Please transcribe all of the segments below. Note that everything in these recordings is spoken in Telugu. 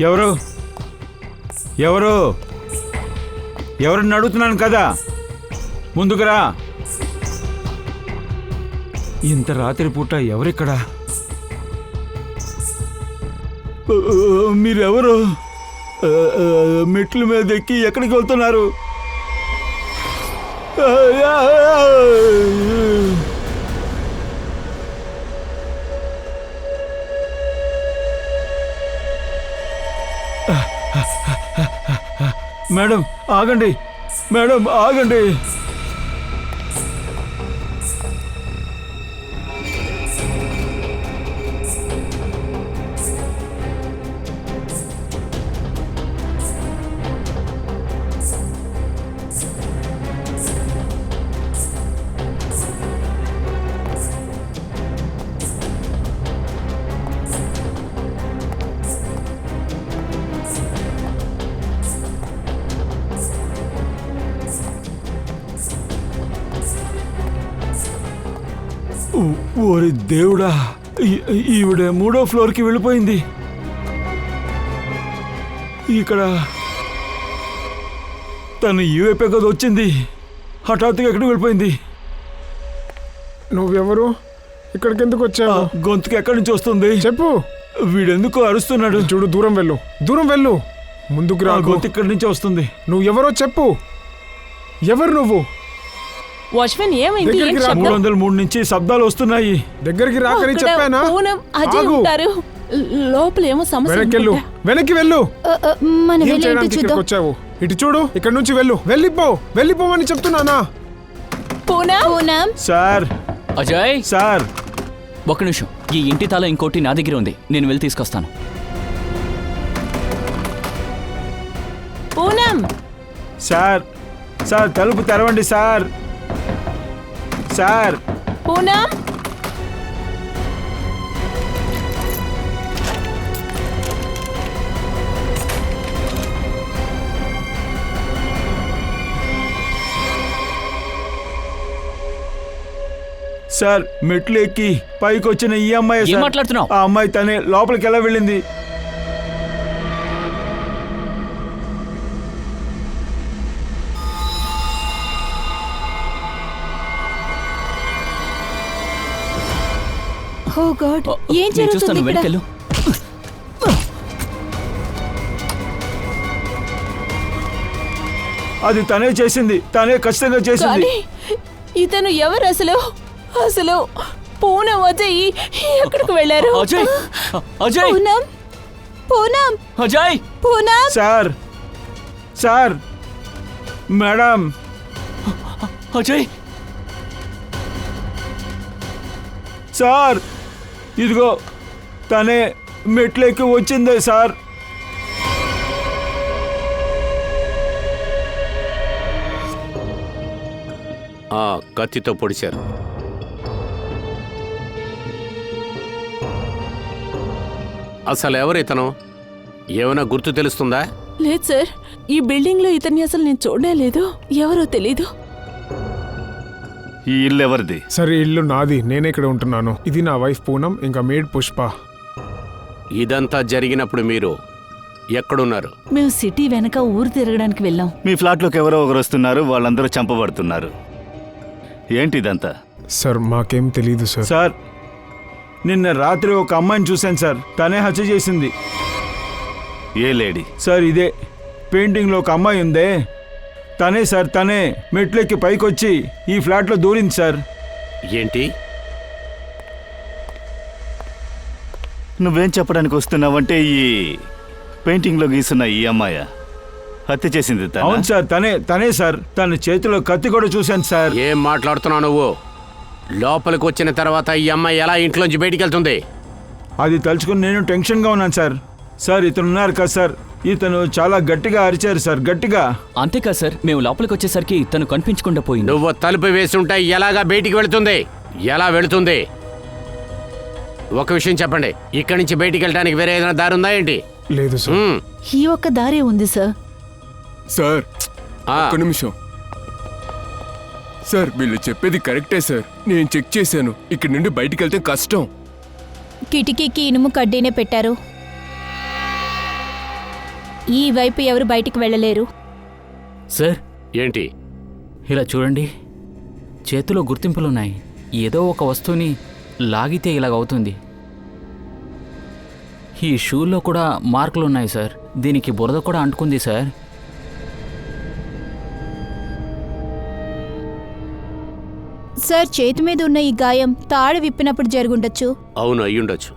ఎవరు ఎవరు ఎవరిని అడుగుతున్నాను కదా, ముందుకురా. ఇంత రాత్రి పూట ఎవరిక్కడా? మీరెవరు? మెట్ల మీద ఎక్కి ఎక్కడికి వెళ్తున్నారు? మేడం ఆగండి, మేడం ఆగండి. ఓరి దేవుడా, ఈవిడ 3వ ఫ్లోర్కి వెళ్ళిపోయింది. ఇక్కడ తను ఈ వైపే కదా వచ్చింది, హఠాత్తుగా ఎక్కడికి వెళ్ళిపోయింది. నువ్వెవరు? ఇక్కడికి ఎందుకు వచ్చావు? గొంతుకు ఎక్కడి నుంచి వస్తుంది చెప్పు. వీడెందుకు అరుస్తున్నాడు? చూడు, దూరం వెళ్ళు, దూరం వెళ్ళు, ముందుకు రా. గొంతు ఇక్కడి నుంచి వస్తుంది. నువ్వు ఎవరో చెప్పు. ఎవరు నువ్వు? వాచ్మెన్ ఏమైంది? 303 నుంచి శబ్దాలు వస్తున్నాయి. దగ్గరికి రాకని చెప్పానా? లోపల ఏమో సమస్య. వెనక్కి వెళ్ళు. ఏం చేయడానికి ఇక్కడికి వచ్చావు? ఇటు చూడు, ఇక్కడ నుంచి వెళ్ళు. వెళ్ళిపోవని చెప్తున్నానా? సార్. అజయ్ సార్, ఒక్క నిమిషం. ఈ ఇంటి తాళం ఇంకోటి నా దగ్గర ఉంది, నేను వెళ్ళి తీసుకొస్తాను. సార్ సార్ తలుపు తెరవండి సార్. సార్ సార్, మెట్లు ఎక్కి పైకి వచ్చిన ఈ అమ్మాయి. ఏం మాట్లాడుతున్నావు? ఆ అమ్మాయి తనే. లోపలికి ఎలా వెళ్ళింది? ఓ గాడ్, ఏం జరుగుతుంది ఇక్కడ? అది తనే చేసింది, తనే ఖచ్చితంగా చేసింది. ఇతను ఎవరు అసలు? పూనం అజయ్ ఎక్కడికి వెళ్ళారు? Poonam. Sir sir, madam. Ajay sir, ఇదిగో తనే మెట్లెక్కి వచ్చిందే సార్. కత్తితో పొడిచారు. అసలు ఎవరు ఇతను? ఏమైనా గుర్తు తెలుస్తుందా? లేదు సార్, ఈ బిల్డింగ్ లో ఇతన్ని అసలు నేను చూడలేదు. ఎవరో తెలీదు. ఈ ఇల్లు ఎవరిది? సరే, ఇల్లు నాది, నేనే ఇక్కడ ఉంటున్నాను. ఇది నా వైఫ్ పూనం, ఇంకా మేడ్ పుష్ప. ఇదంతా జరిగినప్పుడు మీరు ఎక్కడున్నారు? మేము సిటీ వెనక ఊరు తిరగడానికి వెళ్ళాం. మీ ఫ్లాట్లోకి ఎవరో ఒకరు వస్తున్నారు, వాళ్ళందరూ చంపబడుతున్నారు. ఏంటి ఇదంతా? సార్, మాకేం తెలీదు సార్. సార్, నిన్న రాత్రి ఒక అమ్మాయిని చూశాను సార్, తనే హత్య చేసింది. ఏ లేడీ? సార్, ఇదే పెయింటింగ్లో ఒక అమ్మాయి ఉందే, తనే సార్. తనే మెట్లెక్కి పైకొచ్చి ఈ ఫ్లాట్లో దూరింది సార్. ఏంటి? నువ్వేం చెప్పడానికి వస్తున్నావంటే ఈ పెయింటింగ్లో గీసున్న ఈ అమ్మాయ హత్య చేసింది? అవును సార్, తనే సార్. తన చేతిలో కత్తి కూడా చూశాను సార్. ఏం మాట్లాడుతున్నావు నువ్వు? లోపలికి వచ్చిన తర్వాత ఈ అమ్మాయి ఎలా ఇంట్లోంచి బయటికి వెళ్తుంది? అది తలుచుకుని నేను టెన్షన్గా ఉన్నాను సార్. సార్, ఇతను ఉన్నారు కదా సార్, ఇతను చాలా గట్టిగా అరిచారు సార్, గట్టిగా. అంతేకా సార్, మేము లోపలికి వచ్చేసరికి తను కనిపించకుండా పోయింది. నువ్వు తలుపు వేసి ఉంటే ఎలాగా బయటికి వెళుతుంది? ఎలా వెళుతుంది? ఒక విషయం చెప్పండి, ఇక్కడి నుంచి బయటికి వెళ్ళడానికి వేరే ఏదైనా దారి ఉందా ఏంటి? లేదు సార్. ఈ ఒక్క దారే ఉంది సార్. సార్, ఒక్క నిమిషం సార్. వీళ్ళు చెప్పేది కరెక్టే సార్, నేను చెక్ చేశాను. ఇక్కడి నుండి బయటికి వెళ్తే కష్టం. కిటికీకి ఇనుము కడ్డీనే పెట్టారు. ఈ వైపు ఎవరు బయటికి వెళ్ళలేరు. సార్ ఏంటి? ఇలా చూడండి, చేతిలో గుర్తింపులున్నాయి. ఏదో ఒక వస్తువుని లాగితే ఇలాగవుతుంది. ఈ షూల్లో కూడా మార్కులు ఉన్నాయి సార్. దీనికి బురద కూడా అంటుకుంది సార్. సార్, చేతి మీద ఉన్న ఈ గాయం తాడు విప్పినప్పుడు జరుగుండొచ్చు. అవును, అయ్యుండొచ్చు.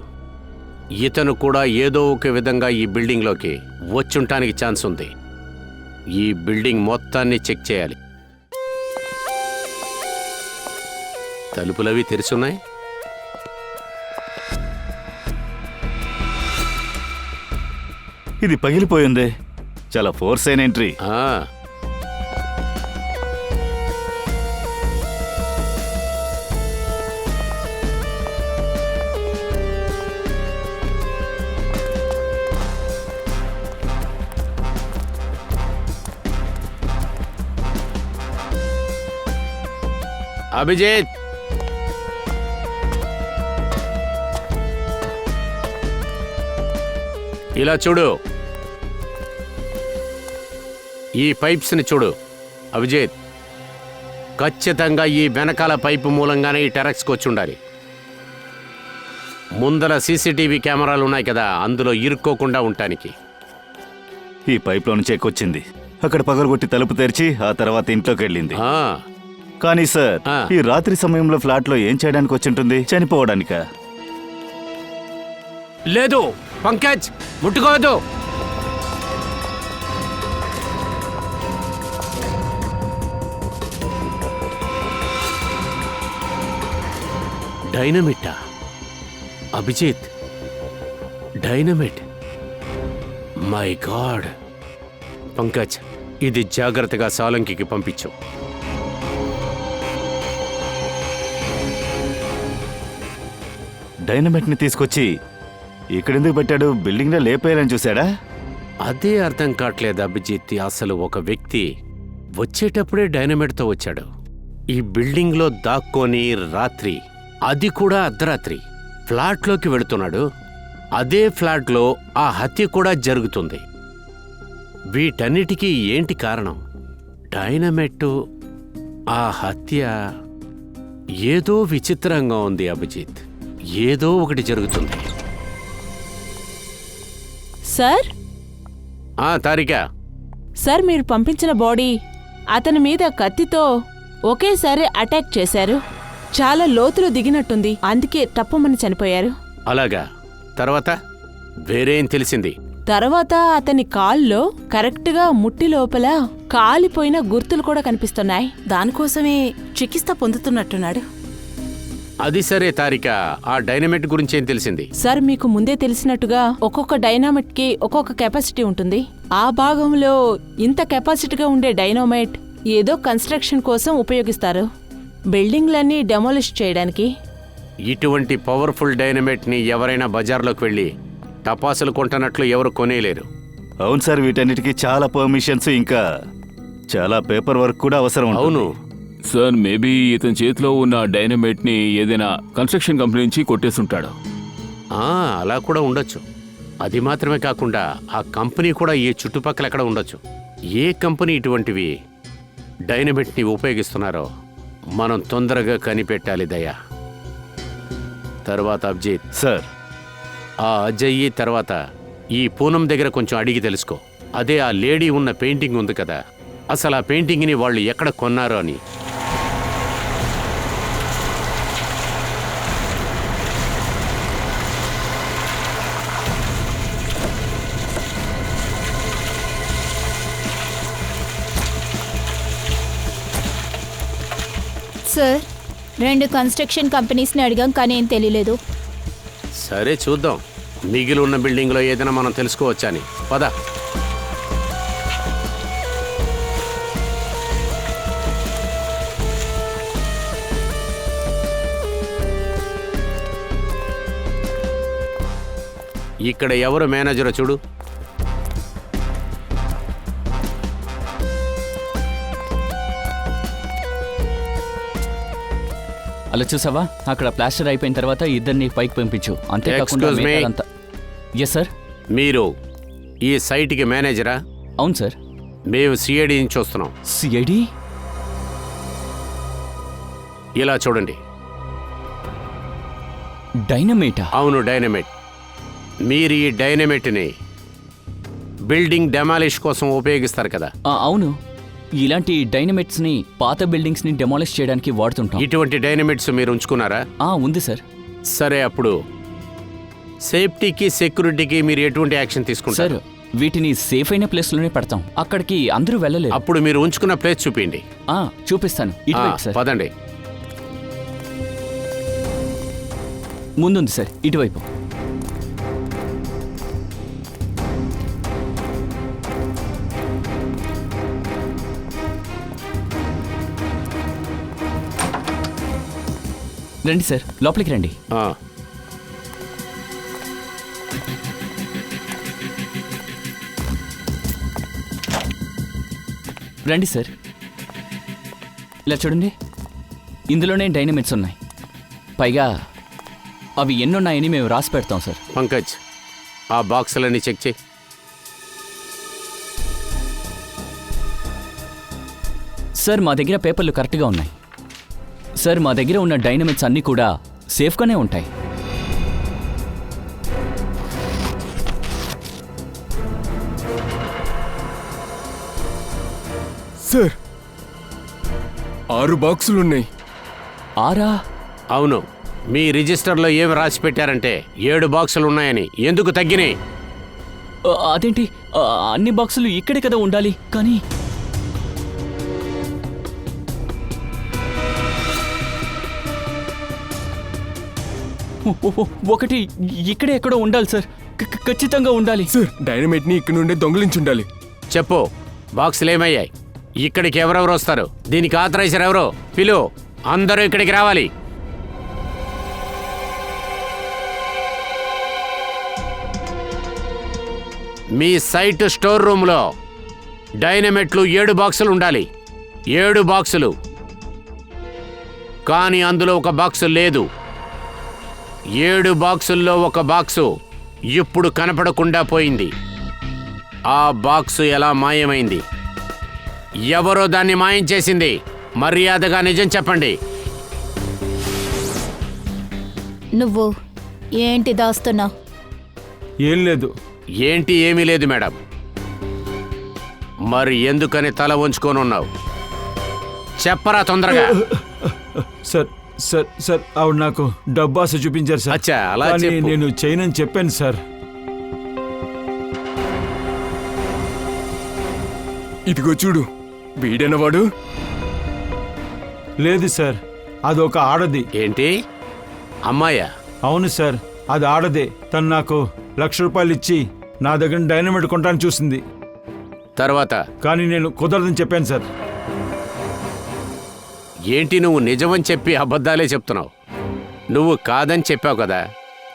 ఇతను కూడా ఏదో ఒక విధంగా ఈ బిల్డింగ్లోకి వచ్చుంటానికి ఛాన్స్ ఉంది. ఈ బిల్డింగ్ మొత్తాన్ని చెక్ చేయాలి. తలుపులవి తెరిచున్నాయి. ఇది పగిలిపోయిందే. చాలా ఫోర్స్ అయిన ఎంట్రీ. ఆ, అభిజిత్, ఇలా చూడు. ఈ పైప్స్ని చూడు. అభిజిత్, ఖచ్చితంగా ఈ వెనకాల పైపు మూలంగానే ఈ టెరక్స్కి వచ్చి ఉండాలి. ముందర సీసీటీవీ కెమెరాలు ఉన్నాయి కదా, అందులో ఇరుక్కోకుండా ఉండటానికి. ఈ పైప్లో నుంచి ఎక్కొచ్చింది. అక్కడ పగలగొట్టి తలుపు తెరిచి ఆ తర్వాత ఇంట్లోకి వెళ్ళింది. ఆ, కానీ సార్, ఆ. ఈ రాత్రి సమయంలో ఫ్లాట్లో ఏం చేయడానికి వచ్చింటుంది? చనిపోవడానికా? లేదు పంకజ్, ముట్టుకోవద్దు. డైనమిట్టా? Abhijit, dynamite! My god! Pankaj, ఇది జాగ్రత్తగా సాలంకికి పంపించు. డైనమైట్ ని తీసుకొచ్చి ఇక్కడెందుకు పెట్టాడు? బిల్డింగ్ లో లేపేయాలని చూశాడా? అదే అర్థం కావట్లేదు అభిజిత్. అసలు ఒక వ్యక్తి వచ్చేటప్పుడే డైనమైట్తో వచ్చాడు. ఈ బిల్డింగ్లో దాక్కొని రాత్రి, అది కూడా అర్ధరాత్రి, ఫ్లాట్లోకి వెళుతున్నాడు. అదే ఫ్లాట్లో ఆ హత్య కూడా జరుగుతుంది. వీటన్నిటికీ ఏంటి కారణం? డైనమైట్, ఆ హత్య. ఏదో విచిత్రంగా ఉంది అభిజిత్. ఏదో ఒకటి జరుగుతుంది. సార్, తారికా, సార్ మీరు పంపించిన బాడీ అతని మీద కత్తితో ఒకేసారి అటాక్ చేశారు. చాలా లోతులో దిగినట్టుంది, అందుకే టప్పుమని చనిపోయారు. అలాగా? తర్వాత వేరేం తెలిసింది? తర్వాత అతని కాల్లో కరెక్ట్గా ముట్టి లోపల కాలిపోయిన గుర్తులు కూడా కనిపిస్తున్నాయి. దానికోసమే చికిత్స పొందుతున్నట్టున్నాడు. అది సరే తారిక, ఆ డైనమైట్ గురించి ఏం తెలిసింది? సార్, మీకు ముందే తెలిసినట్టుగా ఒక్కొక్క డైనామైట్ కి ఒక్కొక్క కెపాసిటీ ఉంటుంది. ఆ భాగంలో ఇంత కెపాసిటీగా ఉండే డైనామైట్ ఏదో కన్స్ట్రక్షన్ కోసం ఉపయోగిస్తారు, బిల్డింగ్లన్నీ డెమోలిష్ చేయడానికి. ఇటువంటి పవర్ఫుల్ డైనమైట్ ని ఎవరైనా బజార్లోకి వెళ్ళి టపాసులు కొంటున్నట్లు ఎవరు కొనేలేరు. అవును సార్, వీటన్నిటికీ చాలా పర్మిషన్స్, ఇంకా చాలా పేపర్ వర్క్ కూడా అవసరం ఉంటుంది. అవును సార్, మేబీ ఇతని చేతిలో ఉన్న డైనమైట్ ని ఏదైనా కన్స్ట్రక్షన్ కంపెనీ నుంచి కొట్టేస్తుంటాడు. అలా కూడా ఉండొచ్చు. అది మాత్రమే కాకుండా ఆ కంపెనీ కూడా ఈ చుట్టుపక్కల ఎక్కడ ఉండొచ్చు. ఏ కంపెనీ ఇటువంటివి డైనమైట్ ని ఉపయోగిస్తున్నారో మనం తొందరగా కనిపెట్టాలి దయా. తర్వాత అభిజిత్ సార్, ఆ అజయ్ తర్వాత ఈ పూనం దగ్గర కొంచెం అడిగి తెలుసుకో. అదే ఆ లేడీ ఉన్న పెయింటింగ్ ఉంది కదా, అసలు ఆ పెయింటింగ్ని వాళ్ళు ఎక్కడ కొన్నారో అని. సార్, 2 కన్స్ట్రక్షన్ కంపెనీస్ని అడిగాం, కానీ ఏం తెలియలేదు. సరే చూద్దాం, మిగిలి ఉన్న బిల్డింగ్లో ఏదైనా మనం తెలుసుకోవచ్చా అని. పద. ఇక్కడ ఎవరు మేనేజరో చూడు. అలా చూసావా, అక్కడ ప్లాస్టర్ అయిపోయిన తర్వాత ఇద్దరిని పైకి పంపించు. అంతేకాకుండా Excuse me. Yes sir. మీరు ఈ సైట్కి మేనేజరా? అవును సార్. మేము సిఐడి నుంచి వస్తున్నాం. సిఐడి? ఇలా చూడండి. డైనమేటా? అవును, డైనమైట్. మీరు ఈ డైనమైట్ని బిల్డింగ్ డెమాలిష్ కోసం ఉపయోగిస్తారు కదా? అవును. ఇలాంటి డైనమైట్స్ని పాత బిల్డింగ్స్ని డెమాలిష్ చేయడానికి వాడుతుంటాం. ఇటువంటి డైనమైట్స్ మీరు ఉంచుకున్నారా? ఉంది సార్. సరే, అప్పుడు సేఫ్టీకి సెక్యూరిటీకి మీరు ఎటువంటి యాక్షన్ తీసుకుంటారు? సార్, వీటిని సేఫ్ అయిన ప్లేస్లోనే పెడతాం. అక్కడికి అందరూ వెళ్ళలేరు. అప్పుడు మీరు ఉంచుకున్న ప్లేస్ చూపించండి. చూపిస్తాను. ఇటువైపు సార్. పదండి. ముందుంది సార్, ఇటువైపు. రండి సార్, లోపలికి రండి. రండి సార్. ఇలా చూడండి, ఇందులోనే డైనమైట్స్ ఉన్నాయి. పైగా అవి ఎన్నున్నాయని మేము రాసి పెడతాం సార్. పంకజ్, ఆ బాక్సులన్నీ చెక్ చేయి. సార్, మా దగ్గర పేపర్లు కరెక్ట్గా ఉన్నాయి. సార్, మా దగ్గర ఉన్న డైనమైట్స్ అన్నీ కూడా సేఫ్గానే ఉంటాయి. సార్, 6 బాక్సులున్నాయి. 6? అవును. మీ రిజిస్టర్లో ఏమి రాసి పెట్టారంటే 7 బాక్సులు ఉన్నాయని. ఎందుకు తగ్గినాయి? అదేంటి, అన్ని బాక్సులు ఇక్కడే కదా ఉండాలి. కానీ ఒకటి ఇక్కడే ఎక్కడో ఉండాలి సార్. ఖచ్చితంగా ఉండాలి సార్. డైనమైట్ ని ఇక్కడ నుండే దొంగిలించి ఉండాలి. చెప్పు, బాక్సులు ఏమయ్యాయి? ఇక్కడికి ఎవరెవరు వస్తారు? దీనికి ఆథరైజర్ ఎవరో? పిలు, అందరూ ఇక్కడికి రావాలి. మీ సైట్ స్టోర్ రూమ్లో డైనమైట్లు 7 బాక్సులు ఉండాలి. 7 బాక్సులు. కానీ అందులో ఒక బాక్సు లేదు. 7 బాక్సుల్లో ఒక బాక్సు ఇప్పుడు కనపడకుండా పోయింది. ఆ బాక్సు ఎలా మాయమైంది? ఎవరో దాన్ని మాయం చేసింది. మర్యాదగా నిజం చెప్పండి. నువ్వు ఏంటి దాస్తున్నా? ఏం లేదు. ఏంటి ఏమీ లేదు మేడం. మరి ఎందుకని తల వంచుకొని ఉన్నావు? చెప్పరా తొందరగా. సార్ సార్ సార్ ఆవిడ నాకు డబ్బు ఆశ చూపించారు సార్. అచ్చా, అలా కానీ చెప్పు. నేను చేయనని చెప్పాను సార్. ఇదిగో చూడు, వీడేనవాడు. లేదు సార్, అదొక ఆడది. ఏంటి, అమ్మాయా? అవును సార్, అది ఆడదే. తను నాకు ₹1,00,000 ఇచ్చి నా దగ్గర డైనమైట్ కొంటాను చూసింది. తర్వాత కానీ నేను కుదరదని చెప్పాను సార్. ఏంటి, నువ్వు నిజమని చెప్పి అబద్ధాలే చెప్తున్నావు? నువ్వు కాదని చెప్పావు కదా.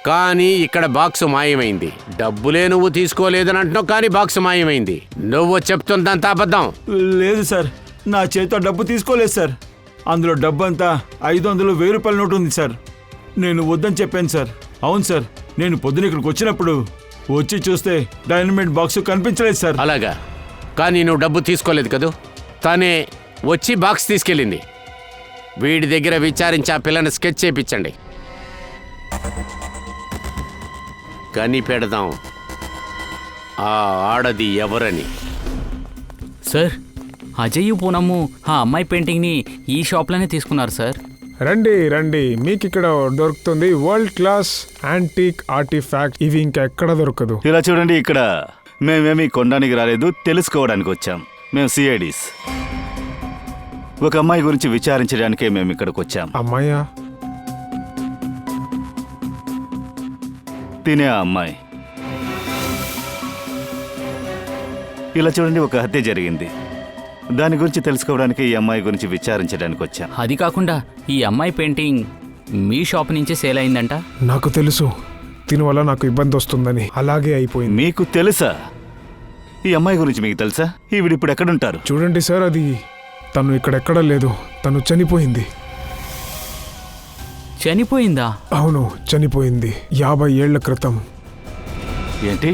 కానీ ఇక్కడ బాక్సు మాయమైంది. డబ్బులే నువ్వు తీసుకోలేదని అంటున్నావు, కానీ బాక్సు మాయమైంది. నువ్వు చెప్తుందంతా అబద్ధం. లేదు సార్, నా చేతితో డబ్బు తీసుకోలేదు సార్. అందులో డబ్బు అంతా 500, ₹1,000 నోటు ఉంది సార్. నేను వద్దని చెప్పాను సార్. అవును సార్, నేను పొద్దున ఇక్కడికి వచ్చినప్పుడు వచ్చి చూస్తే డైనమైట్ బాక్సు కనిపించలేదు సార్. అలాగా? కానీ నువ్వు డబ్బు తీసుకోలేదు కదూ. తనే వచ్చి బాక్స్ తీసుకెళ్ళింది. వీడి దగ్గర విచారించి ఆ పిల్లని స్కెచ్ చేయించండి. కనిపెడదాం ఆ ఆడది ఎవరని. సార్, అజయ్ పూనమ్ము ఆ అమ్మాయి పెయింటింగ్ని ఈ షాప్లోనే తీసుకున్నారు సార్. రండి రండి, మీకు ఇక్కడ దొరుకుతుంది వరల్డ్ క్లాస్ యాంటీక్ ఆర్టిఫాక్ట్. ఇవి ఇంకా ఎక్కడ దొరకదు. ఇలా చూడండి, ఇక్కడ మేమేమి కొనడానికి రాలేదు, తెలుసుకోవడానికి వచ్చాం. మేము సిఐడీస్. ఒక అమ్మాయి గురించి విచారించడానికే మేము ఇక్కడికి వచ్చాం. అమ్మాయా? తినే ఆ అమ్మాయి. ఇలా చూడండి, ఒక హత్య జరిగింది. దాని గురించి తెలుసుకోవడానికి ఈ అమ్మాయి గురించి విచారించడానికి వచ్చాం. అది కాకుండా ఈ అమ్మాయి పెయింటింగ్ మీ షాప్ నుంచే సేల్ అయిందంట. నాకు తెలుసు, దీనివల్ల నాకు ఇబ్బంది వస్తుందని. అలాగే అయిపోయింది. మీకు తెలుసా? ఈ అమ్మాయి గురించి మీకు తెలుసా? ఈవిడ ఇప్పుడు ఎక్కడుంటారు? చూడండి సార్, అది తను ఇక్కడెక్కడ లేదు. తను చనిపోయింది. చనిపోయిందా? అవును, చనిపోయింది 50 ఏళ్ల క్రితం. ఏంటి,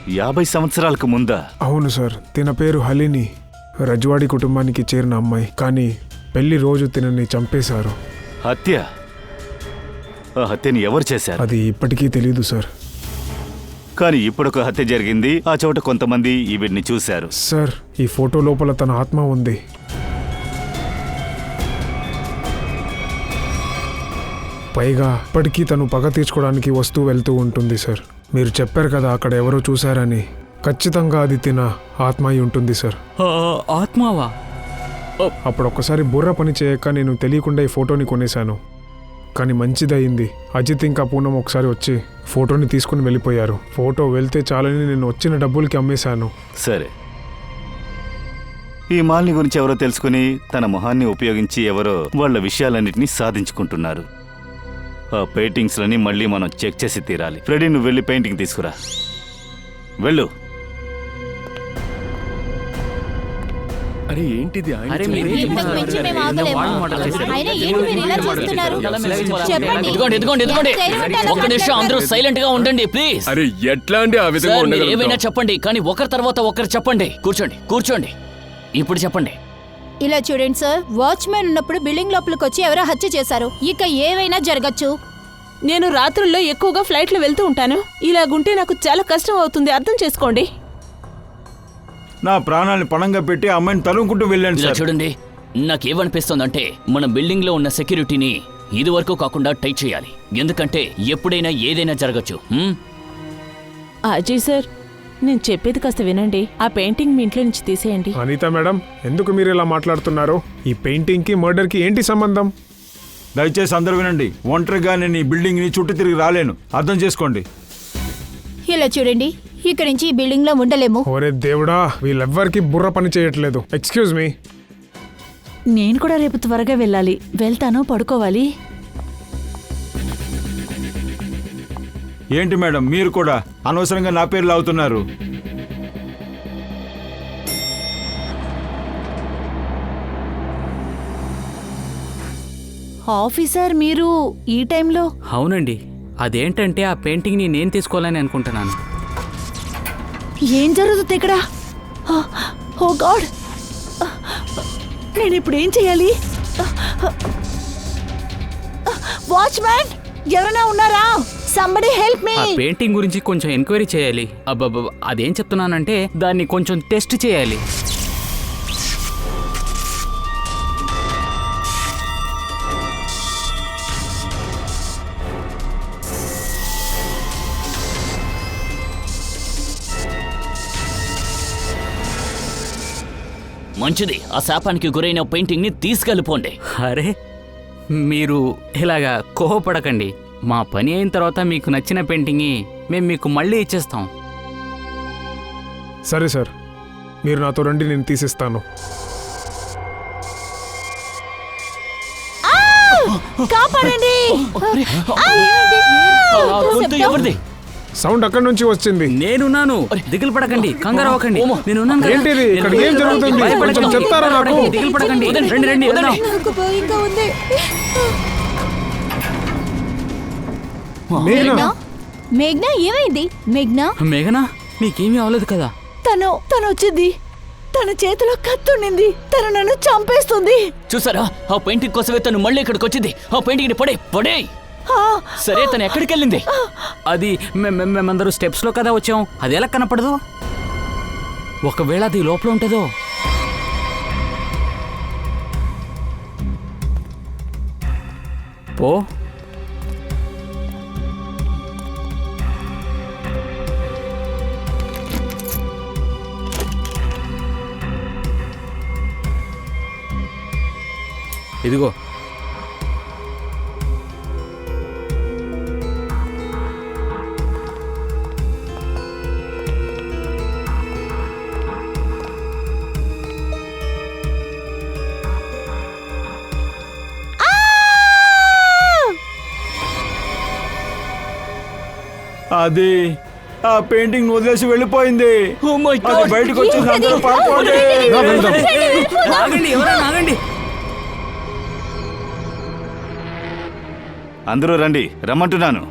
50 సంవత్సరాలకు ముందా? అవును సార్, తిన పేరు హలిని, రజ్వాడి కుటుంబానికి చేరిన అమ్మాయి. కానీ పెళ్లి రోజు తినని చంపేశారు. హత్య? ఆ హత్యని ఎవరు చేశారు? అది ఇప్పటికీ తెలీదు సార్. కానీ ఇప్పుడొక హత్య జరిగింది, ఆ చోట కొంతమంది ఈవిడ్ని చూశారు. సార్, ఈ ఫోటో లోపల తన ఆత్మ ఉంది. పైగా ఇప్పటికీ తను పగ తీర్చుకోవడానికి వస్తూ వెళ్తూ ఉంటుంది సార్. మీరు చెప్పారు కదా అక్కడ ఎవరో చూశారని. ఖచ్చితంగా అది తిన ఆత్మ అయి ఉంటుంది సార్. ఆత్మావా? అప్పుడు ఒక్కసారి బుర్ర పని చేయక నేను తెలియకుండా ఈ ఫోటోని కొనేశాను. కానీ మంచిదయింది. అజిత్ ఇంకా పూనం ఒకసారి వచ్చి ఫోటోని తీసుకుని వెళ్ళిపోయారు. ఫోటో వెళ్తే చాలని నేను వచ్చిన డబ్బులకి అమ్మేశాను. సరే, ఈ మాలిని గురించి ఎవరో తెలుసుకుని తన మొహాన్ని ఉపయోగించి ఎవరో వాళ్ళ విషయాలన్నింటినీ సాధించుకుంటున్నారు. ఆ పెయింటింగ్స్లని మళ్ళీ మనం చెక్ చేసి తీరాలి. ఫ్రెడీ, నువ్వు వెళ్ళి పెయింటింగ్ తీసుకురా. వెళ్ళు. ఇంతకు మించి మేము ఆగలేము. అయినా ఏంటి మీరు ఇలా చేస్తున్నారు? చెప్పండి. ఎదుగోండి ఒక్క నిమిషం అందరూ సైలెంట్ గా ఉండండి ప్లీజ్. అరే ఎట్లా అండి ఆ విధంగా సార్, మీరు ఉండగలుగుతాం? ఏమైనా చెప్పండి, కానీ ఒకరి తర్వాత ఒకరు చెప్పండి. కూర్చోండి. ఇప్పుడు చెప్పండి. ఇలా చూడండి సార్, వాచ్మెన్ ఉన్నప్పుడు బిల్డింగ్ లోపలికి వచ్చి ఎవరో హత్య చేశారు. ఇక ఏవైనా జరగచ్చు. నేను రాత్రుల్లో ఎక్కువగా ఫ్లైట్లో వెళ్తూ ఉంటాను. ఇలాగుంటే నాకు చాలా కష్టం అవుతుంది, అర్థం చేసుకోండి. నా ప్రాణాలను పణంగా పెట్టి ఆ అమ్మాయిని తరుముకుంటూ వెళ్ళాను ఇలా సార్. చూడండి, నాకేమనిపిస్తోందంటే మన బిల్డింగ్ లో ఉన్న సెక్యూరిటీని ఇది వరకు కాకుండా టైట్ చేయాలి. ఎందుకంటే ఎప్పుడైనా ఏదైనా జరగచ్చు. అజయ్ సార్, నేను చెప్పేది కాస్త వినండి. ఆ పెయింటింగ్ మీ ఇంట్లో నుంచి తీసేయండి. అనిత మేడం, ఎందుకు మీరు ఇలా మాట్లాడుతున్నారు? ఈ పెయింటింగ్కి మర్డర్కి ఏంటి సంబంధం? దయచేసి అందరూ వినండి. ఒంటరిగా నేను ఈ బిల్డింగ్ని చుట్టూ తిరిగి రాలేను, అర్థం చేసుకోండి. ఇలా చూడండి, ఇక్కడి నుంచి ఈ బిల్డింగ్ లో ఉండలేము. ఓరే దేవుడా, వీళ్ళెవ్వరికి బుర్ర పని చేయట్లేదు. Excuse me. నేను కూడా రేపు త్వరగా వెళ్ళాలి. వెళ్తాను, పడుకోవాలి. ఏంటి మేడం, మీరు కూడా అనవసరంగా నా పేర్లు అవుతున్నారు. ఆఫీసర్, మీరు ఈ టైంలో? అవునండి, అదేంటంటే ఆ పెయింటింగ్ని నేను తీసుకోవాలని అనుకుంటున్నాను. ఏం జరుగుతుంది ఇక్కడ? ఓ గాడ్, నేను ఇప్పుడు ఏం చేయాలి? వాచ్మ్యాన్, ఎవరైనా ఉన్నారా? Somebody help me. ఆ పెయింటింగ్ గురించి కొంచెం ఎంక్వైరీ చేయాలి. అబ్బబ్బ, అదేం చెప్తున్నానంటే దాన్ని కొంచెం టెస్ట్ చేయాలి. మంచిది, ఆ శాపానికి గురైన పెయింటింగ్ ని తీసుకెళ్ళిపోండి. అరే, మీరు ఇలాగా కోపపడకండి. మా పని అయిన తర్వాత మీకు నచ్చిన పెయింటింగ్ని మేము మీకు మళ్ళీ ఇచ్చేస్తాం. సరే సార్, మీరు నాతో రండి, నేను తీసిస్తాను. కాపాడండి. ఎవరిది? సౌండ్ అక్కడి నుంచి వచ్చింది. నేనున్నాను, దిగులు పడకండి, కంగారు అవ్వకండి. నేనున్నాను కదా. ఏంటిది? ఇక్కడ ఏం జరుగుతుంది? కొంచెం చెప్తారా నాకు? దిగులు పడకండి, రండి వెళ్దాం. నాకు భయంగా ఉంది. మేఘనా, మేఘ్నా, ఏమైంది? మేఘనా, నీకేమీ అవ్వలేదు కదా? తను వచ్చింది. తన చేతిలో కత్తుండింది. తను నన్ను చంపేస్తుంది. చూసారా, ఆ పెయింటింగ్ కోసమే తను మళ్ళీ ఇక్కడికి వచ్చింది. ఆ పెయింటింగ్ ని పడే. సరే, తను ఎక్కడికి వెళ్ళింది? అది మేమందరూ స్టెప్స్ లో కదా వచ్చాం. అది ఎలా కనపడదు? ఒకవేళ అది లోపల ఉంటుందో. పో. ఇదిగో, అది ఆ పెయింటింగ్ వదిలేసి వెళ్ళిపోయింది. అది బయటకు వచ్చేసి అందరూ పారిపోండి. ఆగండి, ఎవరైనా ఆగండి. అందరూ రండి, రమ్మంటున్నాను.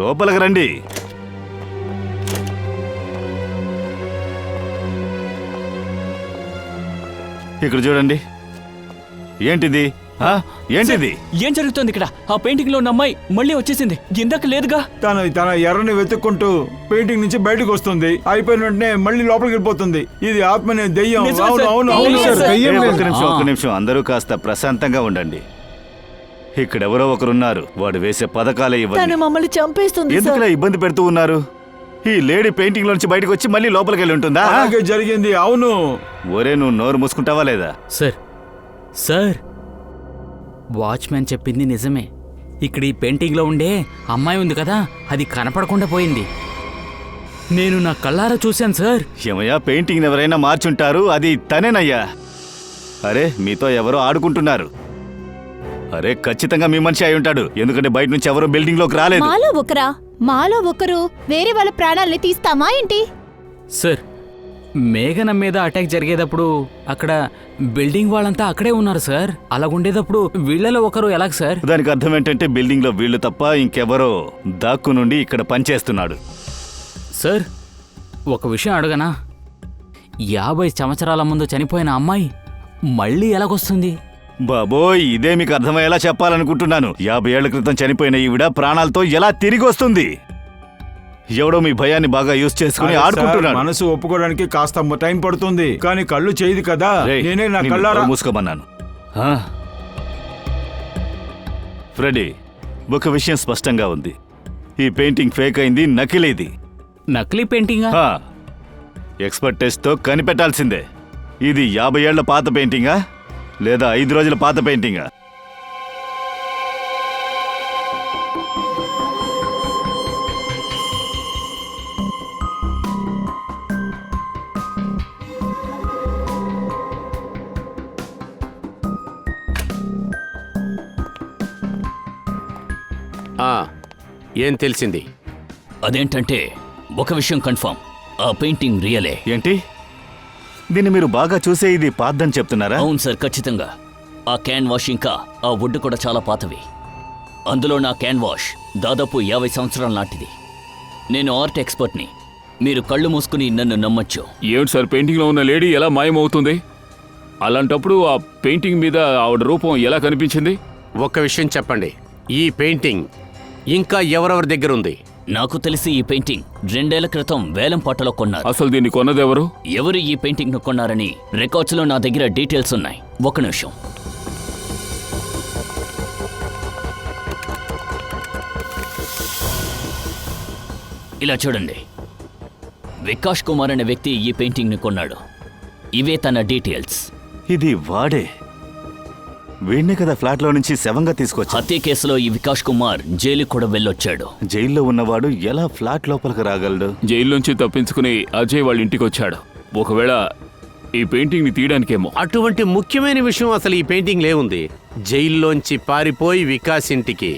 లోపలికి రండి. ఇక్కడ చూడండి. ఏంటిది? ఆ? ఏంటిది? ఏం జరుగుతుంది ఇక్కడ? ఆ పెయింటింగ్ లో ఉన్న అమ్మాయి మళ్ళీ వచ్చేసింది. ఇందాక లేదుగా. తన ఎర్రని వెతుక్కుంటూ పెయింటింగ్ నుంచి బయటకు వస్తుంది. అయిపోయిన వెంటనే మళ్ళీ లోపలికి వెళ్ళిపోతుంది. ఇది ఆత్మనే దెయ్యం. నిజమే అవును సార్. అవును అవును అవును సార్, సార్. దెయ్యం లేదు. ఒక్క నిమిషం అందరూ కాస్త ప్రశాంతంగా ఉండండి. ఇక్కడెవరో ఒకరున్నారు. వాడు వేసే పథకాలే ఇవ్వండి. మమ్మల్ని చంపేస్తుంది ఎందుకులా ఇబ్బంది పెడుతూ ఉన్నారు? ఈ లేడీ పెయింటింగ్ లోంచి బయటకు వచ్చి మళ్ళీ లోపలికి వెళ్ళి ఉంటుందా? అలాగే జరిగింది. అవును. ఒరే, నువ్వు నోరు మూసుకుంటావా లేదా? సార్ వాచ్మ్యాన్ చెప్పింది నిజమే. ఇక్కడ ఈ పెయింటింగ్లో ఉండే అమ్మాయి ఉంది కదా, అది కనపడకుండా పోయింది. నేను నా కళ్ళారా చూశాను సార్. ఏమయ్యా, పెయింటింగ్ ఎవరైనా మార్చుంటారు. అది తనేనయ్యా. అరే, మీతో ఎవరో ఆడుకుంటున్నారు. అరే, ఖచ్చితంగా మీ మనిషి అయి ఉంటాడు. ఎందుకంటే బయట నుంచి ఎవరో బిల్డింగ్ లోకి రాలేదు. మాలో ఒకరు వేరే వాళ్ళ ప్రాణాలని తీస్తామా ఏంటి? సార్, మేఘన మీద అటాక్ జరిగేటప్పుడు అక్కడ బిల్డింగ్ వాళ్ళంతా అక్కడే ఉన్నారు సార్. అలాగుండేటప్పుడు వీళ్ళలో ఒకరు ఎలాగ సార్? దానికి అర్థం ఏంటంటే బిల్డింగ్ లో వీళ్ళు తప్ప ఇంకెవరో దాక్కు నుండి ఇక్కడ పనిచేస్తున్నాడు. సార్, ఒక విషయం అడగనా? 50 సంవత్సరాల ముందు చనిపోయిన అమ్మాయి మళ్ళీ ఎలాగొస్తుంది? బాబోయ్, ఇదే మీకు అర్థమయ్యేలా చెప్పాలనుకుంటున్నాను. 50 ఏళ్ల క్రితం చనిపోయిన ఈవిడ ప్రాణాలతో ఎలా తిరిగి వస్తుంది? ఎవడో మీ భయాన్ని బాగా యూజ్ చేసుకుని అరే సార్, ఆడుకుంటున్నాడు. మనసు ఒప్పుకోవడానికి కాస్త టైం పడుతుంది. కానీ కళ్ళు చేయదు కదా. రేయ్, నేనే నా నిన్ను కళ్ళారా నోరు మూసుకోమన్నాను. ఆ? ఫ్రెడీ, ఒక విషయం స్పష్టంగా ఉంది. ఈ పెయింటింగ్ ఫేక్ అయింది, నకిలీది. నకిలీ పెయింటింగా? ఆ, ఎక్స్పర్ట్ టెస్ట్తో కనిపెట్టాల్సిందే. ఇది 50 ఏళ్ల పాత పెయింటింగా లేదా 5 రోజుల పాత పెయింటింగా? ఏం తెలిసింది? అదేంటంటే ఒక విషయం కన్ఫర్మ్, ఆ పెయింటింగ్ రియలే. ఏంటి? దీన్ని మీరు బాగా చూసే ఇది పాతదని చెప్తున్నారా? అవును సార్, ఖచ్చితంగా. ఆ క్యాన్ వాష్ ఇంకా ఆ వుడ్ కూడా చాలా పాతవి. అందులో నా క్యాన్ వాష్ దాదాపు 50 సంవత్సరాల నాటిది. నేను ఆర్ట్ ఎక్స్పర్ట్ని. మీరు కళ్ళు మూసుకుని నన్ను నమ్మొచ్చు. ఏమిటి సార్, పెయింటింగ్ లో ఉన్న లేడీ ఎలా మాయమవుతుంది? అలాంటప్పుడు ఆ పెయింటింగ్ మీద ఆవిడ రూపం ఎలా కనిపించింది? ఒక్క విషయం చెప్పండి, ఈ పెయింటింగ్ ఇంకా ఎవరెవరి దగ్గర ఉంది? నాకు తెలిసి ఈ పెయింటింగ్ 2 ఏళ్ల క్రితం వేలం పాటలో కొన్నారు. అసలు దీన్ని కొన్నది ఎవరు? ఎవరు ఈ పెయింటింగ్ ను కొన్నారని రికార్డ్స్లో నా దగ్గర డీటెయిల్స్ ఉన్నాయి. ఒక నిమిషం. ఇలా చూడండి, వికాష్ కుమార్ అనే వ్యక్తి ఈ పెయింటింగ్ ని కొన్నాడు. ఇవే తన డీటెయిల్స్. ఇది వాడే. వీడినే కదా ఫ్లాట్ లో నుంచి శవంగా తీసుకొచ్చా. హత్య కేసులో ఈ వికాష్ కుమార్ జైలుకి కూడా వెళ్ళొచ్చాడు. జైల్లో ఉన్నవాడు ఎలా ఫ్లాట్ లోపలికి రాగలడు? జైల్లోంచి తప్పించుకుని అజయ్ వాళ్ళ ఇంటికి వచ్చాడు. ఒకవేళ ఈ పెయింటింగ్ ని తీయడానికేమో. అటువంటి ముఖ్యమైన విషయం అసలు ఈ పెయింటింగ్ లేవుంది. జైల్లోంచి పారిపోయి వికాస్ ఇంటికి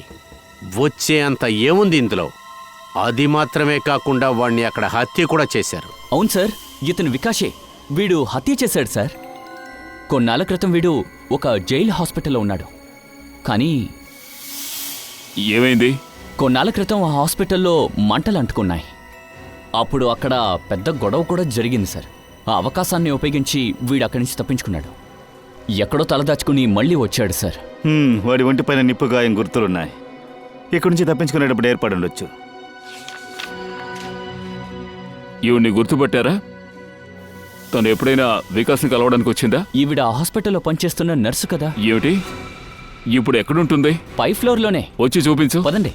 వచ్చే అంత ఏముంది ఇందులో? అది మాత్రమే కాకుండా వాణ్ణి అక్కడ హత్య కూడా చేశారు. అవును సార్, ఇతను వికాషే. వీడు హత్య చేశాడు సార్. కొన్నాళ్ళ క్రితం వీడు ఒక జైలు హాస్పిటల్లో ఉన్నాడు. కానీ ఏమైంది? కొన్నాళ్ళ క్రితం ఆ హాస్పిటల్లో మంటలు అంటుకున్నాయి. అప్పుడు అక్కడ పెద్ద గొడవ కూడా జరిగింది సార్. ఆ అవకాశాన్ని ఉపయోగించి వీడు అక్కడి నుంచి తప్పించుకున్నాడు. ఎక్కడో తలదాచుకుని మళ్ళీ వచ్చాడు సార్. వాడి ఒంటి పైన నిప్పు గాయం గుర్తులున్నాయి. ఇక్కడి నుంచి తప్పించుకునేటప్పుడు ఏర్పడి ఉండొచ్చు. ఈవిడ్ని గుర్తుపట్టారా? తను ఎప్పుడైనా వికాస్ని కలవడానికి వచ్చిందా? ఈవిడ ఆ హాస్పిటల్లో పనిచేస్తున్న నర్సు కదా. ఏమిటి? ఇప్పుడు ఎక్కడుంటుంది? పై ఫ్లోర్లోనే. వచ్చి చూపించు. పదండి.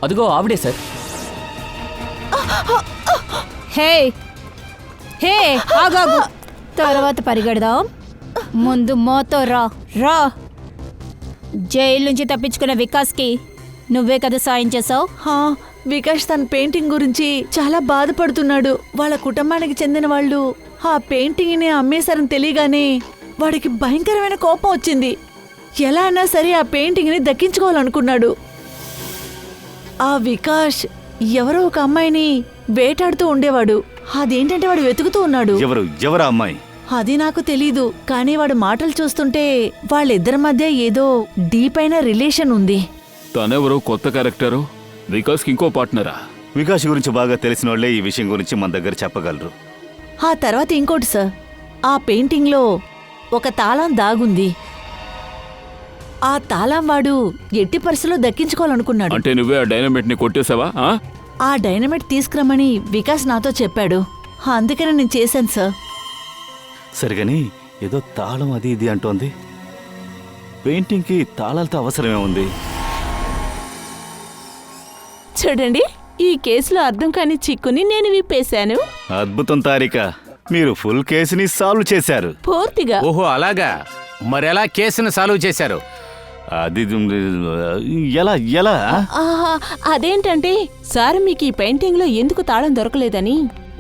అదిగో ఆవిడే సార్. హే హే ఆగాగు, తర్వాత పరిగెడదాం. ముందు మోతో రా. జైలు నుంచి తప్పించుకున్న వికాస్కి నువ్వే కదా సాయం చేసావు. వికాష్ తన పెయింటింగ్ గురించి చాలా బాధపడుతున్నాడు. వాళ్ళ కుటుంబానికి చెందిన వాళ్ళు ఆ పెయింటింగ్ ని అమ్మేశారని తెలియగానే వాడికి భయంకరమైన కోపం వచ్చింది. ఎలా అయినా సరే ఆ పెయింటింగ్ ని దక్కించుకోవాలనుకున్నాడు. ఆ వికాష్ ఎవరో ఒక అమ్మాయిని వేటాడుతూ ఉండేవాడు. అదేంటంటే వాడు వెతుకుతూ ఉన్నాడు. ఎవరా అమ్మాయి? అది నాకు తెలీదు, కానీ వాడు మాటలు చూస్తుంటే వాళ్ళిద్దరి మధ్య ఏదో డీప్ అయిన రిలేషన్ ఉంది. తనెవరో కొత్త క్యారెక్టరు. వికాస్కి ఇంకో పార్ట్నరా? వికాస్ గురించి బాగా తెలిసిన వాళ్ళే ఈ విషయం గురించి మన దగ్గర చెప్పగలరు. ఆ తర్వాత ఇంకోటి సార్, ఆ పెయింటింగ్లో ఒక తాళం దాగుంది. ఆ తాళం వాడు ఎట్టి పరిస్థితుల్లో దక్కించుకోవాలనుకున్నాడు. అంటే నువ్వే ఆ డైనమైట్ ని కొట్టేశావా? ఆ డైనమైట్ తీసుకురమ్మని వికాస్ నాతో చెప్పాడు, అందుకనే నేను చేశాను సార్. సరిగని ఏదో తాళం అది ఇది అంటోంది. పెయింటింగ్కి తాళాలతో అవసరమే ఉంది. చూడండి, ఈ కేసులో అర్థం కాని చిక్కుని నేను విప్పేశాను. అద్భుతం తారిక, మీరు ఫుల్ కేసుని సాల్వ్ చేశారు. పూర్తిగా. ఓహో అలాగా, మరెలా కేసును సాల్వ్ చేశారు? అది ఎలా ఎలా ఆహా, అదేంటంటే సార్, మీకు ఈ పెయింటింగ్ లో ఎందుకు తాళం దొరకలేదని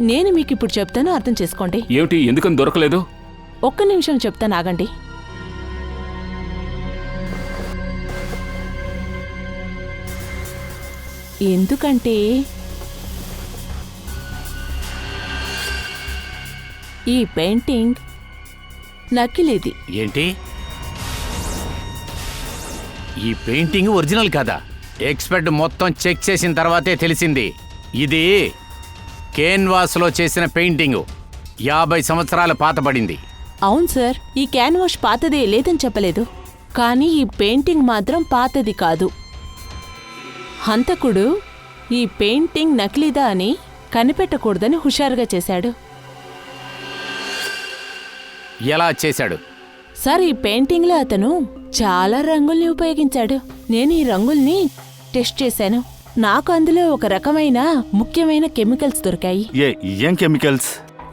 నేను మీకు ఇప్పుడు చెప్తాను, అర్థం చేసుకోండి. ఏమిటి, ఎందుకని దొరకలేదు? ఒక్క నిమిషం చెప్తాను, ఆగండి. ఎందుకంటే ఈ పెయింటింగ్ నకిలీది. ఏంటి, ఈ పెయింటింగ్ ఒరిజినల్ కాదా? ఎక్స్పర్ట్ మొత్తం చెక్ చేసిన తర్వాతే తెలిసింది ఇది కేన్వాస్లో చేసిన పెయింటింగ్. 50 సంవత్సరాలు పాతబడింది. అవును సార్, ఈ క్యాన్వాష్ పాతదే లేదని చెప్పలేదు, కానీ ఈ పెయింటింగ్ మాత్రం పాతది కాదు. హంతకుడు ఈ పెయింటింగ్ నకిలీదా అని కనిపెట్టకూడదని హుషారుగా చేశాడు. ఎలా చేశాడు? సార్, ఈ పెయింటింగ్లో అతను చాలా రంగుల్ని ఉపయోగించాడు. నేను ఈ రంగుల్ని టెస్ట్ చేశాను. నాకు అందులో ఒక రకమైన ముఖ్యమైన కెమికల్స్ దొరికాయి. ఏం కెమికల్స్?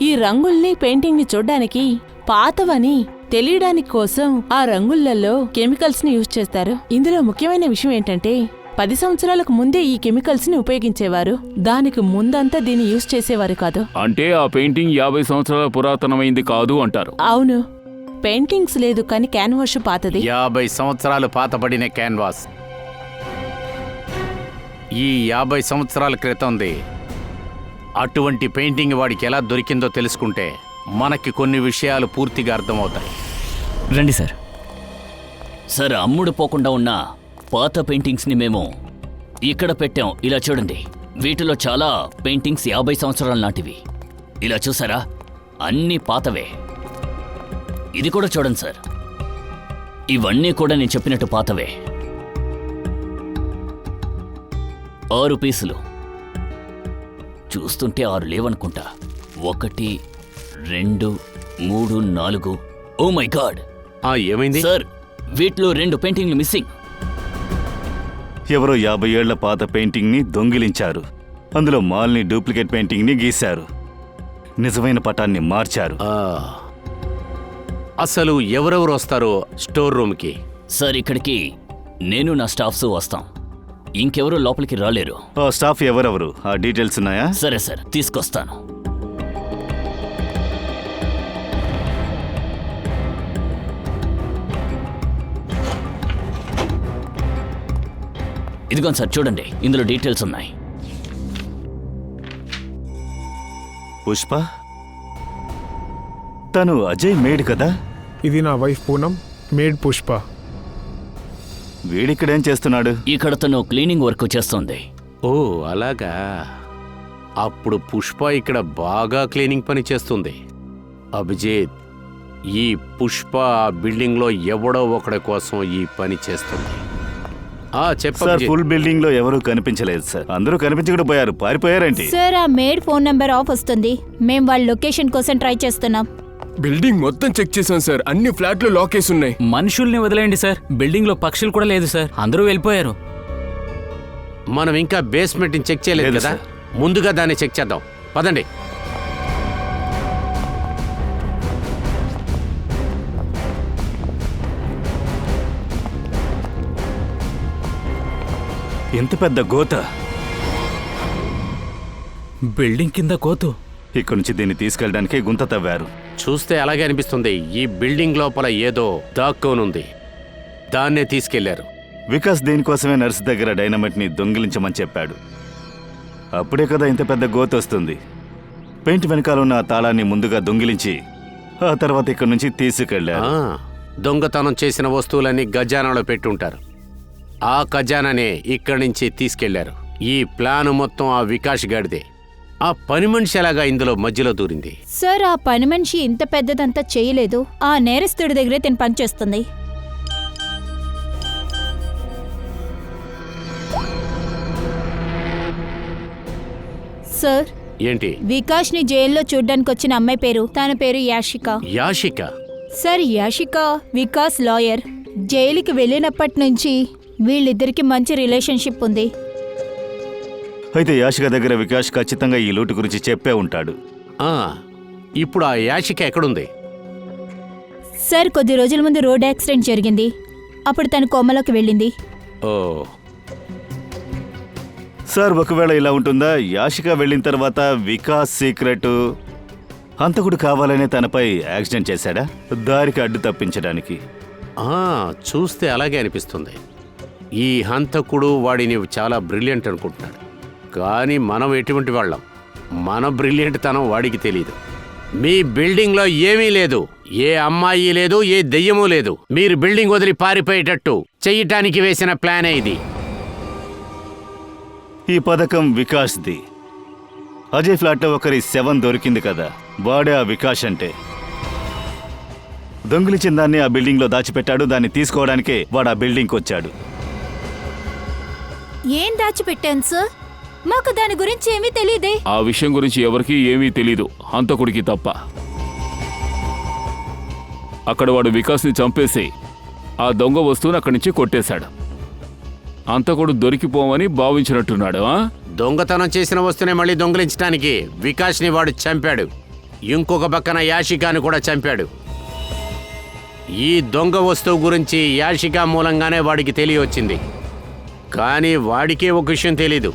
ఈ రంగుల్ని పెయింటింగ్ ని చూడ్డానికి పాతవని తెలియడానికి కోసం ఆ రంగులలో కెమికల్స్ ని యూజ్ చేస్తారు. ఇందులో ముఖ్యమైన విషయం ఏంటంటే 10 సంవత్సరాలకు ముందే ఈ కెమికల్స్ ని ఉపయోగించేవారు. దానికి ముందంతా దీన్ని యూజ్ చేసేవారు కాదు. అంటే ఆ పెయింటింగ్ 50 సంవత్సరాల పురాతనమైంది కాదు అంటారు. అవును, పెయింటింగ్స్ లేదు కానీ క్యాన్వాష్ పాతది. 50 సంవత్సరాలు పాతబడిన క్యాన్వాస్ ఈ 50 సంవత్సరాల క్రితంది. అటువంటి పెయింటింగ్ వాడికి ఎలా దొరికిందో తెలుసుకుంటే మనకి కొన్ని విషయాలు పూర్తిగా అర్థమవుతాయి. రండి సార్. సార్, అమ్ముడు పోకుండా ఉన్న పాత పెయింటింగ్స్ని మేము ఇక్కడ పెట్టాం. ఇలా చూడండి, వీటిలో చాలా పెయింటింగ్స్ 50 సంవత్సరాల నాటివి. ఇలా చూసారా, అన్నీ పాతవే. ఇది కూడా చూడండి సార్, ఇవన్నీ కూడా నేను చెప్పినట్టు పాతవే. 6 పీసులు చూస్తుంటే 6 లేవనుకుంటా. 1 2 3 4. Oh my god! ఏమైంది సార్, వీటిలో 2 పెయింటింగ్లు మిస్సింగ్. ఎవరో 50 ఏళ్ల పాత పెయింటింగ్ని దొంగిలించారు. అందులో మాల్ని డూప్లికేట్ పెయింటింగ్ని గీశారు. నిజమైన పటాన్ని మార్చారు. అసలు ఎవరెవరు వస్తారో స్టోర్ రూమ్కి? సార్, ఇక్కడికి నేను నా స్టాఫ్స్ వస్తాం. ఇంకెవరూ లోపలికి రాలేరు. ఆ స్టాఫ్ ఎవరెవరు? ఆ డీటెయిల్స్ ఉన్నాయా? సరే సార్, తీసుకొస్తాను. ఇదిగోండి సార్, చూడండి, ఇందులో డీటెయిల్స్ ఉన్నాయి. పుష్ప, తను అజయ్ మేడ్ కదా? ఇది నా వైఫ్ పూనం, మేడ్ పుష్ప. వీడిక్కడేం చేస్తున్నాడు? ఇక్కడ తను క్లీనింగ్ వర్క్ చేస్తుంది. ఓ అలాగా, అప్పుడు పుష్ప ఇక్కడ బాగా క్లీనింగ్ పని చేస్తుంది. అభిజిత్, ఈ పుష్ప ఆ బిల్డింగ్లో ఎవడో ఒకడి కోసం ఈ పని చేస్తుంది. సార్, ఫుల్ బిల్డింగ్ లో ఎవరూ కనిపించలేదు సార్. అందరూ కనిపించకుండా పోయారు. పారిపోయారేంటి? సార్, ఆ మేడ్ ఫోన్ నెంబర్ ఆఫ్ వస్తుంది. మేం వాళ్ళ లొకేషన్ కోసం ట్రై చేస్తున్నాం. బిల్డింగ్ మొత్తం చెక్ చేశాం సార్. అన్ని ఫ్లాట్లు లాక్ చేసి ఉన్నాయి. మనుషుల్ని వదిలేయండి సార్. బిల్డింగ్ లో పక్షులు కూడా లేదు సార్. అందరూ వెళ్ళిపోయారు. మనం ఇంకా బేస్మెంట్ చెక్ చేయలేదు కదా, ముందుగా దాన్ని చెక్ చేద్దాం. పదండి. ఎంత పెద్ద గోత! బిల్డింగ్ కింద కోతు. ఇక్కడి నుంచి దీన్ని తీసుకెళ్ళడానికి గుంత తవ్వారు. చూస్తే అలాగే అనిపిస్తుంది. ఈ బిల్డింగ్ లోపల ఏదో దాక్కోనుంది. దాన్నే తీసుకెళ్లారు. వికాస్ దీనికోసమే నర్సు దగ్గర డైనమైట్ని దొంగిలించమని చెప్పాడు. అప్పుడే కదా ఇంత పెద్ద గోత వస్తుంది. పెయింట్ వెనకాల ఉన్న ఆ తాళాన్ని ముందుగా దొంగిలించి ఆ తర్వాత ఇక్కడి నుంచి తీసుకెళ్లారు. దొంగతనం చేసిన వస్తువులన్నీ ఖజానాలో పెట్టుంటారు. ఆ ఖజానానే ఇక్కడి నుంచి తీసుకెళ్లారు. ఈ ప్లాన్ మొత్తం ఆ వికాస్ గాడిదే. ఆ పని మనిషి ఎలాగా ఇందులో మధ్యలో దూరింది? సార్ ఆ పని మనిషి ఇంత పెద్దదంతా చేయలేదు. ఆ నేరస్తుడి దగ్గరే తను పనిచేస్తుంది. సార్, ఏంటి? వికాస్ ని జైల్లో చూడ్డానికి వచ్చిన అమ్మాయి పేరు, తన పేరు యాషిక. యాషిక? Sir, Yashika Vikas lawyer. జైలుకి వెళ్ళినప్పటి నుంచి వీళ్ళిద్దరికి మంచి రిలేషన్షిప్ ఉంది. అయితే యాషిక దగ్గర వికాస్ ఖచ్చితంగా ఈ లూటు గురించి చెప్పే ఉంటాడు. ఇప్పుడు ఆ యాషిక ఎక్కడుంది? సార్, కొద్ది రోజుల ముందు రోడ్ యాక్సిడెంట్ జరిగింది. అప్పుడు తను కోమలోకి వెళ్ళింది. ఓ సార్, ఒకవేళ ఇలా ఉంటుందా? యాషిక వెళ్ళిన తర్వాత వికాస్ సీక్రెట్ హంతకుడు కావాలనే తనపై యాక్సిడెంట్ చేశాడా, దారికి అడ్డు తప్పించడానికి? చూస్తే అలాగే అనిపిస్తుంది. ఈ హంతకుడు వాడిని చాలా బ్రిలియంట్ అనుకుంటున్నాడు. కానీ మనం ఎటువంటి వాళ్ళం? మన బ్రిలియంట్ తనం వాడికి తెలీదు. మీ బిల్డింగ్లో ఏమీ లేదు, ఏ అమ్మాయి లేదు, ఏ దెయ్యమూ లేదు. మీరు బిల్డింగ్ వదిలి పారిపోయేటట్టు చెయ్యటానికి వేసిన ప్లానే ఇది. ఈ పథకం వికాస్ది. అజయ్ ఫ్లాట్లో ఒకరి శవం దొరికింది కదా, వాడే ఆ వికాస్ అంటే. దొంగిలించిన దాన్ని ఆ బిల్డింగ్లో దాచిపెట్టాడు. దాన్ని తీసుకోవడానికే వాడు ఆ బిల్డింగ్కి వచ్చాడు. ఏం దాచిపెట్టాను సార్? మాకు దాని గురించి ఏమీ తెలియదే. ఆ విషయం గురించి ఎవరికీ ఏమీ తెలీదు, హంతకుడికి తప్ప. అక్కడ వాడు వికాస్ని చంపేసి ఆ దొంగ వస్తువుని అక్కడి నుంచి కొట్టేశాడు. హంతకుడు దొరికిపోమని భావించినట్టున్నాడు. దొంగతనం చేసిన వస్తువునే మళ్ళీ దొంగిలించడానికి వికాస్ని వాడు చంపాడు. ఇంకొక పక్కన యాషికాని కూడా చంపాడు. ఈ దొంగ వస్తువు గురించి యాషిక మూలంగానే వాడికి తెలియవచ్చింది. కానీ వాడికే ఒక విషయం తెలీదు.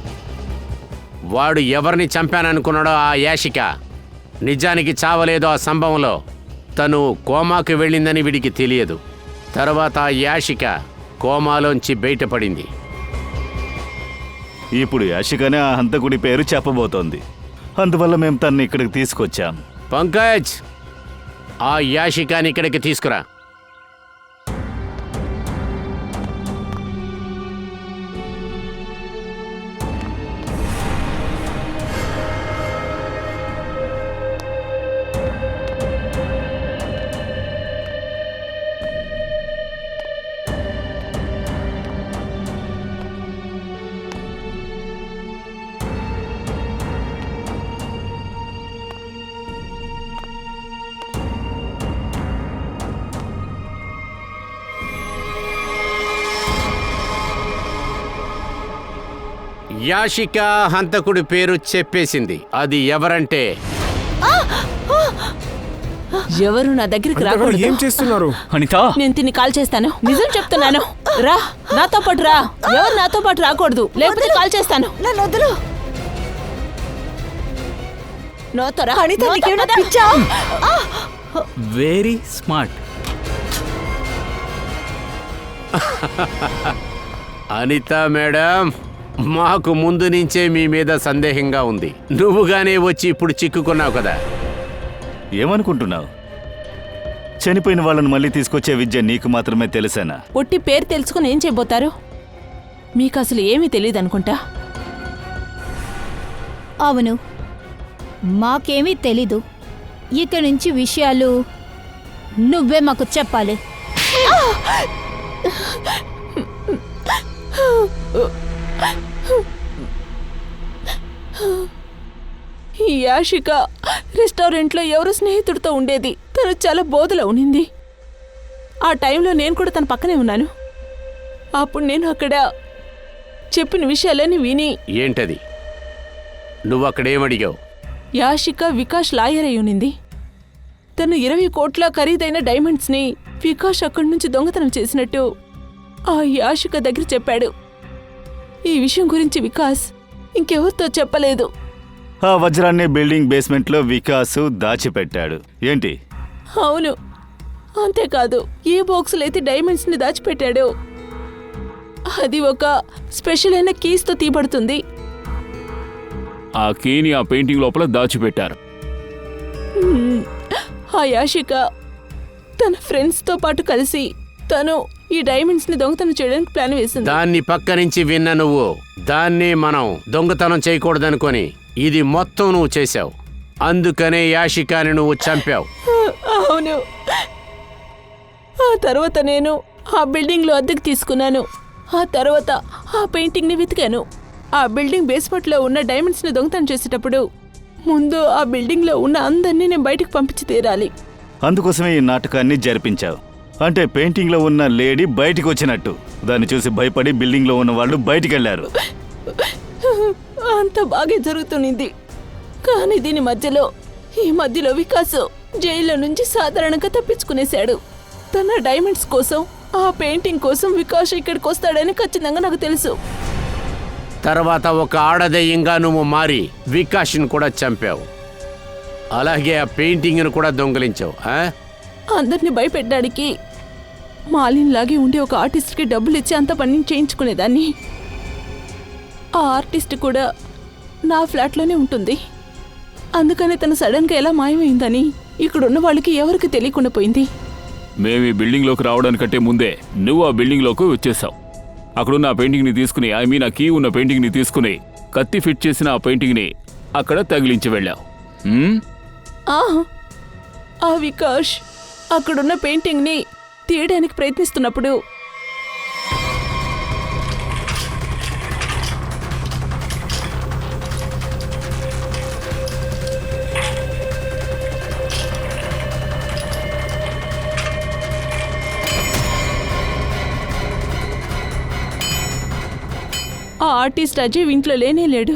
వాడు ఎవరిని చంపాననుకున్నాడో ఆ యాషిక నిజానికి చావలేదో ఆ సంభవంలో. తను కోమాకి వెళ్ళిందని వీడికి తెలియదు. తర్వాత ఆ యాషిక కోమాలోంచి బయటపడింది. ఇప్పుడు యాషికనే ఆ హంతకుడి పేరు చెప్పబోతోంది. అందువల్ల మేము తన్ని ఇక్కడికి తీసుకొచ్చాం. పంకజ్, ఆ యాషికాని ఇక్కడికి తీసుకురా. యాషిక హంతకుడి పేరు చెప్పేసింది. అది ఎవరంటే ఎవరు నా దగ్గరికి ఏం రాకూడదు. చేస్తున్నారు? అనిత, నేను తిని కాల్ చేస్తాను. నిజం చెప్తున్నాను. రా, నాతో పాటు రా. ఎవరు నాతో పాటు రాకూడదు, లేకపోతే కాల్ చేస్తాను. నన్ను వదులు. నాతో రా. అనిత, నాతో నీకేమైనా పద. పిచ్చా? Very smart. అనిత మేడం, మాకు ముందు నుంచే మీ మీద సందేహంగా ఉంది. నువ్వుగానే వచ్చి ఇప్పుడు చిక్కుకున్నావు కదా. ఏమనుకుంటున్నావు? చనిపోయిన వాళ్ళని మళ్ళీ తీసుకొచ్చే విద్య నీకు మాత్రమే తెలుసేనా? ఒట్టి పేరు తెలుసుకుని ఏం చేయబోతారు? మీకు అసలు ఏమీ తెలియదు అనుకుంటా. అవును, మాకేమీ తెలీదు. ఇక నుంచి విషయాలు నువ్వే మాకు చెప్పాలి. ఈ యాషిక రెస్టారెంట్లో ఎవరో స్నేహితుడితో ఉండేది. తను చాలా బోధలో ఉనింది. ఆ టైంలో నేను కూడా తన పక్కనే ఉన్నాను. అప్పుడు నేను అక్కడ చెప్పిన విషయాలని విని. ఏంటది? నువ్వు అక్కడేమడిగావు? యాషిక వికాస్ లాయర్ అయి ఉనింది. తను 20 కోట్ల ఖరీదైన డైమండ్స్ని వికాస్ అక్కడి నుంచి దొంగతనం చేసినట్టు ఆ యాషిక దగ్గర చెప్పాడు. ఈ విషయం గురించి వికాస్ ఇంకెవరితో చెప్పలేదు. ఆ వజ్రాన్ని బిల్డింగ్ బేస్మెంట్లో వికాసు దాచిపెట్టాడు. ఏంటి? అవును, అంతేకాదు ఏ బాక్సులో అయితే డైమండ్స్ని దాచిపెట్టాడో అది ఒక స్పెషల్ అయిన కీస్తో తీయబడుతుంది. ఆ కీని ఆ పెయింటింగ్ లోపల దాచిపెట్టారు. ఆ యాషిక తన ఫ్రెండ్స్తో పాటు కలిసి తను ఈ డైమండ్స్ని దొంగతనం చేయడానికి ప్లాన్ వేసింది. దాన్ని పక్క నుంచి విన్న నువ్వు దాన్ని మనం దొంగతనం చేయకూడదనుకొని ఇది మొత్తం నువ్వు చేశావు. అందుకనే యాషికాని నువ్వు చంపావు. అవును. ఆ తర్వాత నేను ఆ బిల్డింగ్లో అద్దెకు తీసుకున్నాను. ఆ తర్వాత ఆ పెయింటింగ్ని వెతికాను. ఆ బిల్డింగ్ బేస్మెంట్లో ఉన్న డైమండ్స్ని దొంగతనం చేసేటప్పుడు ముందు ఆ బిల్డింగ్లో ఉన్న అందరినీ నేను బయటకు పంపించి తీరాలి. అందుకోసమే ఈ నాటకాన్ని జరిపించావు. అంటే పెయింటింగ్లో ఉన్న లేడీ బయటికి వచ్చినట్టు. దాన్ని చూసి భయపడి బిల్డింగ్లో ఉన్న వాళ్ళు బయటికి వెళ్ళారు. అంత బాగా జరుగుతునింది. కానీ దీని ఈ మధ్యలో వికాస్ జైల్లో నుంచి సాధారణంగా తప్పించుకునేశాడు. తన డైమండ్స్ కోసం, ఆ పెయింటింగ్ కోసం వికాస్ ఇక్కడికి వస్తాడని ఖచ్చితంగా నాకు తెలుసు. తర్వాత ఒక ఆడదయ్యంగా నువ్వు మారి వికాష్ని కూడా చంపావు. అలాగే ఆ పెయింటింగ్ను కూడా దొంగిలించావు. అందరినీ భయపెట్టడానికి మాలిన్ లాగే ఉండే ఒక ఆర్టిస్ట్కి డబ్బులు ఇచ్చి అంత పని చేయించుకునేదాన్ని. ఆ ఆర్టిస్ట్ కూడా నా ఫ్లాట్లోనే ఉంటుంది. అందుకని తను సడన్గా ఎలా మాయమైందని ఇక్కడున్న వాళ్ళకి ఎవరికి తెలియకుండా పోయింది. మేము ఈ బిల్డింగ్లోకి రావడానికంటే ముందే నువ్వు ఆ బిల్డింగ్లోకి వచ్చేసావు. అక్కడున్న ఆ పెయింటింగ్ని తీసుకుని, ఆ కీ ఉన్న పెయింటింగ్ని తీసుకుని, కత్తి ఫిట్ చేసిన ఆ పెయింటింగ్ని అక్కడ తగిలించి వెళ్ళావు. ఆ వికాష్ అక్కడున్న పెయింటింగ్ని తీయడానికి ప్రయత్నిస్తున్నప్పుడు ఆ ఆర్టిస్ట్ అజయ్ ఇంట్లో లేడు.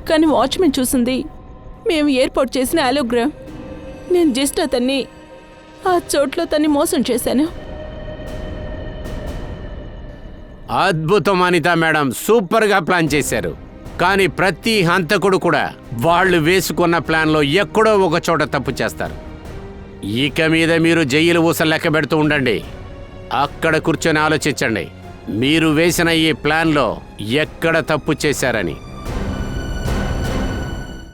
కానీ వాచ్మెన్ చూసింది మేము ఏర్పాటు చేసిన అలోగ్రామ్. నేను జస్ట్ అతన్ని ఆ చోట్లో తన్ని మోసం చేశాను. అద్భుతం అనితా మేడం, సూపర్గా ప్లాన్ చేశారు. కానీ ప్రతి హంతకుడు కూడా వాళ్ళు వేసుకున్న ప్లాన్లో ఎక్కడో ఒక చోట తప్పు చేస్తారు. ఇక మీద మీరు జైలు ఊసలు లెక్క పెడుతూ ఉండండి. అక్కడ కూర్చొని ఆలోచించండి మీరు వేసిన ఈ ప్లాన్లో ఎక్కడ తప్పు చేశారని.